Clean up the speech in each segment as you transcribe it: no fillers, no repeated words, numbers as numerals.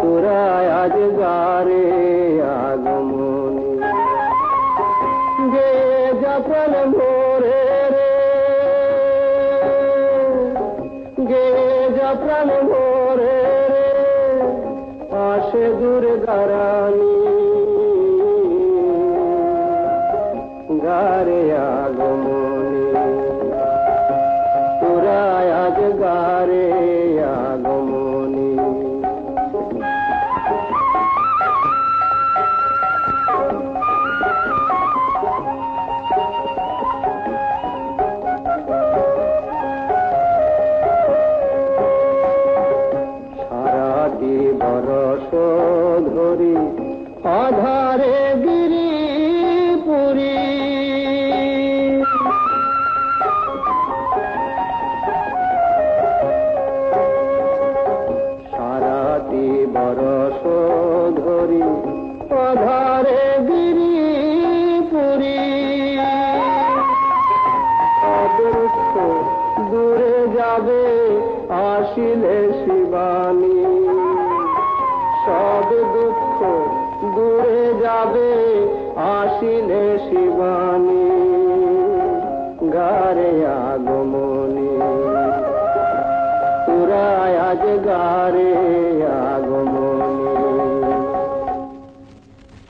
তোরায় আজ গারে আগমনী গে যা প্রাণ ভরে রে গে যা প্রাণ ভরে রে আসে দুর্গা রানী গারে আগমনী তোরায় আজ গারে আগমনী সারাটি বরষ ধরি আধারে গিরিপুরী সারাটি বরষ ধরি আধারে গিরিপুরী অদৃশ্য দূরে যাবে আসিলে শিবানী সব দুঃখ দূরে যাবে আসিলে শিবানী গারে আগমনী তোরায় আজ গারে আগমনী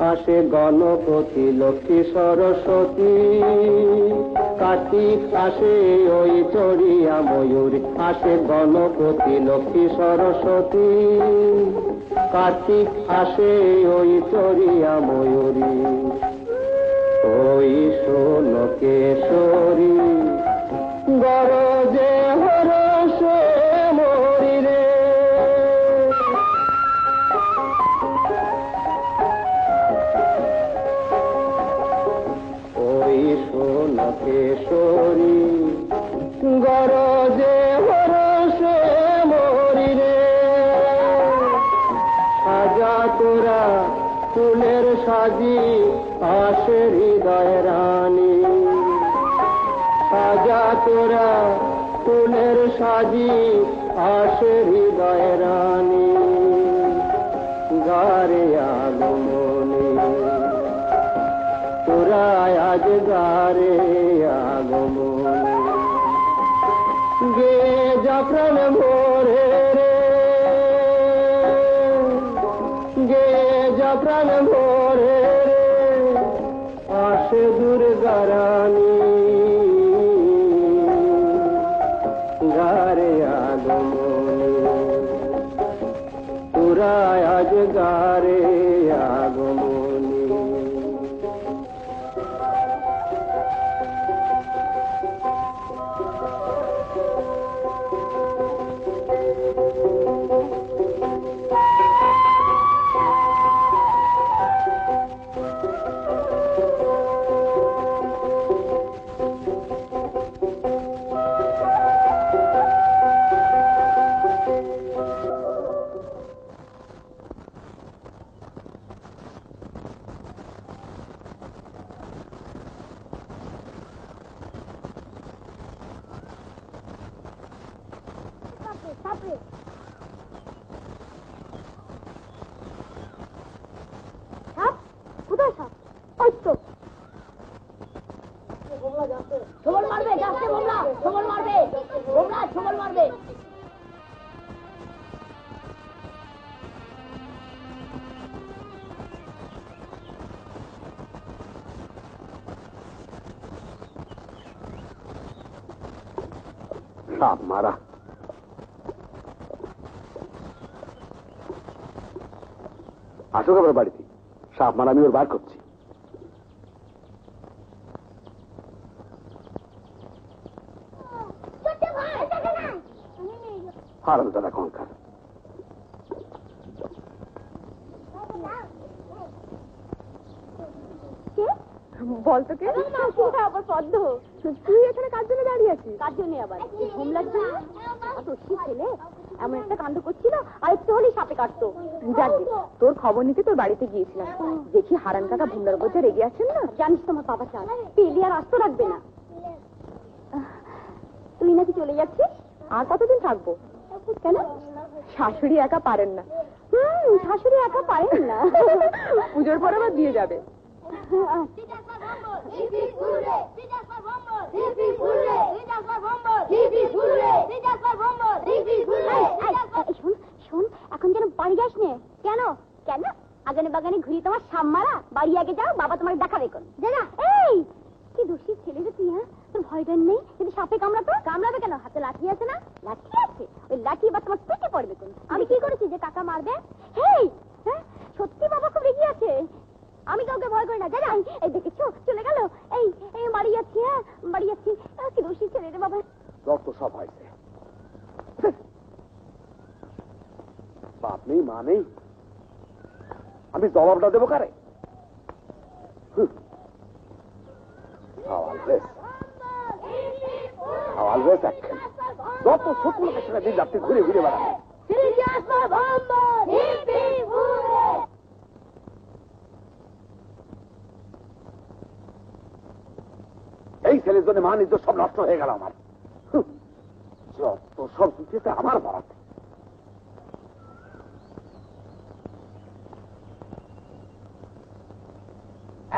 আসে গণপতি লক্ষ্মী সরস্বতী কার্তিক আসে ওই চড়িয়া ময়ূরী আসে গণপতি লক্ষ্মী সরস্বতী কার্তিক আসে ওই চড়িয়া ময়ূরী ওই সোলকেশ্বরী গরজে হরষে মরি রে ওই সোলকেশ্বরী গরজে হরষে মরি রে সাজা তোরা ফুলের সাজি আসে হৃদয় রানী সাজা তোরা ফুলের সাজি আসে হৃদয় রানী গারে আগমনী তোরায় আজ গারে আগমনী গে যা প্রাণ ভরে রে গে যা প্রাণ ভরে রে আসে দুর্গা রানী গারে আগমনী তোরায় আজ গারে আগমনী সাপ মারা আসুক আমার বাড়িতে সাপ মারা আমি ওর বার করছি হারাম দাদা কঙ্কার বলতো কে আবার পদ্ম তুই এখানে কার জন্য দাঁড়িয়ে আছিস কার জন্য আবার হোমলার জন্য ছেলে এমন একটা কাণ্ড করছিল আর একটু হলেই সাপে কাটতো যাকে তোর খবর নিতে তোর বাড়িতে গিয়েছিলাম দেখি হারান কাকা ভুমলার উপর রেগে আছেন না জানিস তোমার বাবা চান পেলে আর আসতে রাখবে না তুই নাকি চলে যাচ্ছিস আর কতদিন থাকবো কেন শাশুড়ি একা পারেন না একা পারেন না। পুজোর পর আবার দিয়ে যাবে। শোন, এখন যেন বাড়ি যাস নে। কেন কেন? আগানে বাগানে ঘুরি তোমার সাম মারা। বাড়ি আগে যাও, বাবা তোমার দেখা দেখুন। না এই কি দোষী ছেলে রে তুই। হ্যাঁ, তোর ভয় ডর নেই? যদি সাপে কামড়াতো? কামড়াবে কেন? হাতে লাঠি আছে না? লাঠি আছে, ওই লাঠি এবার তোমার পেটে পড়বে কোন। আমি কি করেছি যে কাকা মারবে? হেই, হ্যাঁ সত্যি বাবা খুব রেগে আছে। আমি কাউকে ভয় করি না। যা যাই। এই দেখেছো চলে গেল। এই এই বাড়ি যাচ্ছি। হ্যাঁ বাড়ি যাচ্ছি। কি দোষী ছেলে রে বাবা। যত সব হয়েছে, বাপ নেই মা নেই, আমি জবাবটা দেবো কারে? যত ছোট লোকের সঙ্গে দিন রাত্রি ঘুরে ঘুরে বেড়াবে। এই ছেলের জন্য মান ইজ্জত সব নষ্ট হয়ে গেল আমার। যত সব দিচ্ছে আমার বাড়াতে।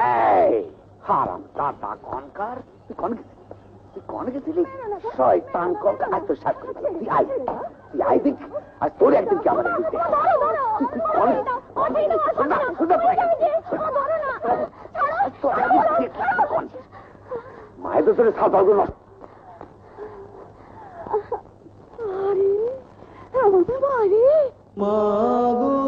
এই হারাম দাদা কনকার, তুই কন গেছিলি? তুই কন গেছিলি? শয়তান কনকার। আজ তো সাত করে ফেলা। তুই আই, তুই আই দেখ। আজ তোর একদিন কি আমাদের দিতে মায়ের তো তোর সাত নষ্ট। মাগো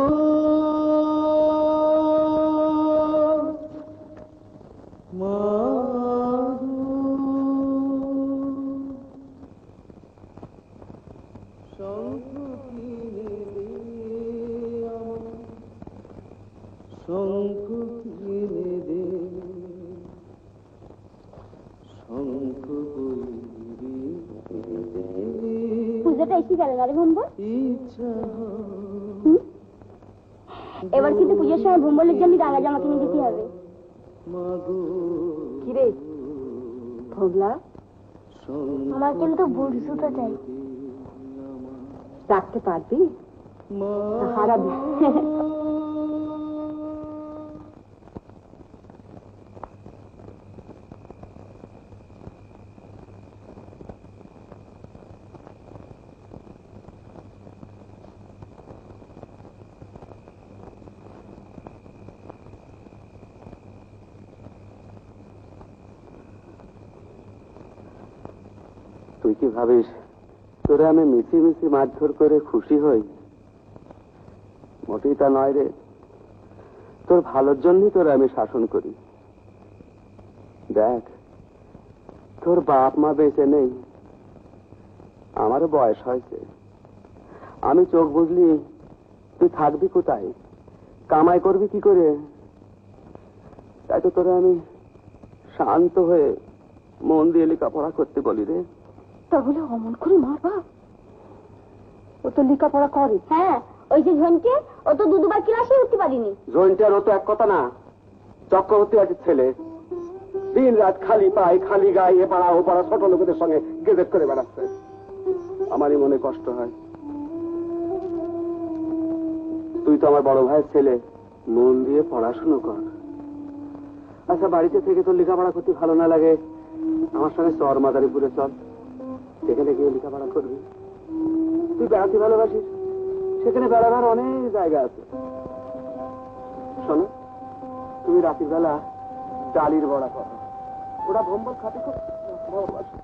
পুজোটা এসে গেল না রে ভম্বল। এবার কিন্তু পুজোর সময় ভম্বলের জন্য রাঙা জামা কিনে দিতে হবে। কিরে ভোগলা, আমার কিন্তু বুট জুতো চাই। রাখতে পারবি? হারাবি। তুই কি ভাবিস তোরে আমি মিছি মিছি মারধর করে খুশি হই? মোটেই তা নয় রে। তোর ভালোর জন্যই তোরে আমি শাসন করি। দেখ, তোর বাপ মা বেঁচে নেই, আমারও বয়স হয়েছে। আমি চোখ বুঝলি তুই থাকবি কোথায়, কামাই করবি কি করে? তাই তো তোরে আমি শান্ত হয়ে মন দিয়ে লেখাপড়া করতে বলি রে। তাহলে অমন করে মারবা? ও তো লেখাপড়া করে। হ্যাঁ, ওই যে ঝন্টে, ও তো দুবার ক্লাসে উঠতে পারিনি। ঝন্টার ও তো এক কথা না, চক্রবর্তী আছে ছেলে, দিন রাত খালি পায় খালি গায়ে এ পাড়া ও পাড়া ছোট লোকেদের সঙ্গে গেজেট করে বেড়াচ্ছে। আমারই মনে কষ্ট হয়। তুই তো আমার বড় ভাইয়ের ছেলে, মন দিয়ে পড়াশুনো কর। আচ্ছা, বাড়িতে থেকে তোর লেখাপড়া করতে ভালো না লাগে, আমার সঙ্গে চর মাদারীপুরে চল, সেখানে গিয়ে লেখাপড়া করবি। তুই বেড়াতে ভালোবাসিস, সেখানে বেড়াবার অনেক জায়গা আছে। শোনো, তুমি রাতের বেলা ডালির বড়া করো, ওরা ভম্বল খাতে খুব ভালোবাসে।